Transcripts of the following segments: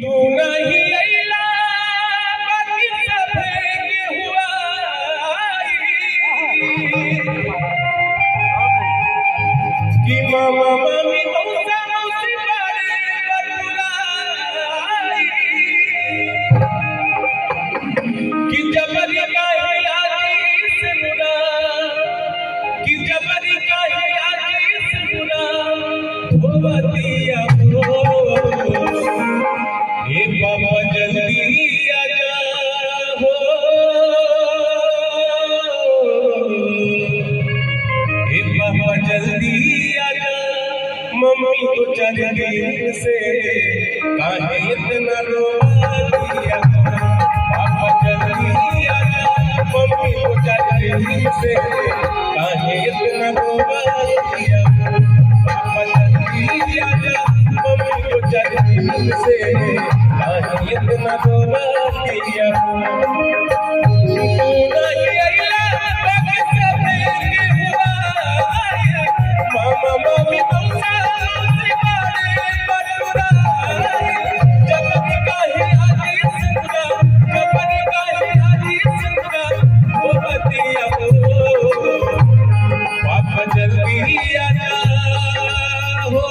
तू नहीं अइला बाकी सब के हुआई कि मामा मामी मौसा मौसी बारे बतुलाई कि जबरी काहे आगी सुना कि जबरी काहे आगी सुना धोवतिया हे बाबा जल्दी आजा हो हे बाबा जल्दी आजा मम्मी को चल दिन से काहे इतना रोया बाबा जल्दी आजा मम्मी को चल दिन से काहे इतना रोया बाबा जल्दी आजा मम्मी को चल दिन से इतना रोवा दिया तू नहीं अइला बाकी सब के हुआई मामा मामी मौसा मौसी बारे बतुलाई जबरी काहे आगी सुना जबरी काहे आगी सुना वो बतिया बाबा जल्दी आजा हो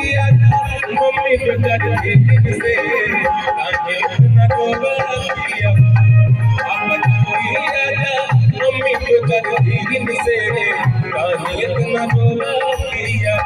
मम्मी को जल्दी से आगे न रोया बाबा जल्दी आजा मम्मी को जल्दी से आगे न रोया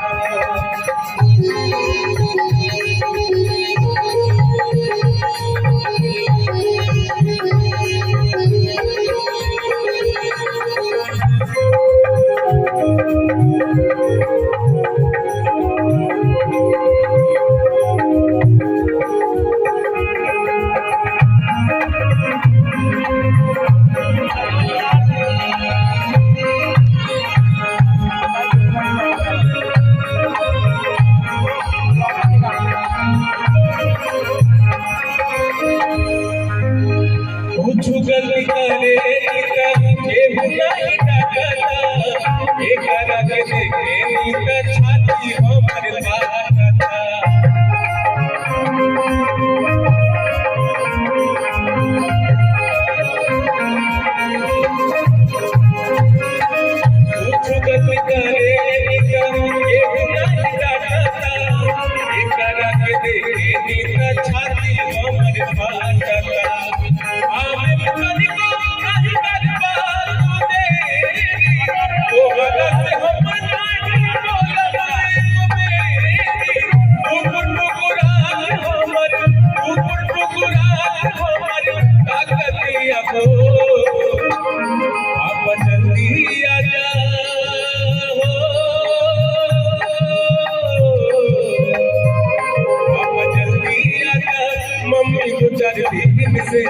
गलती करे केहू नहीं डरता एकरा के देखे नीक छाती हमर बाटता गलती करे केहू नहीं डरता एकरा के देखे नीक छाती हमर बाटता मम्मी को जल्दी से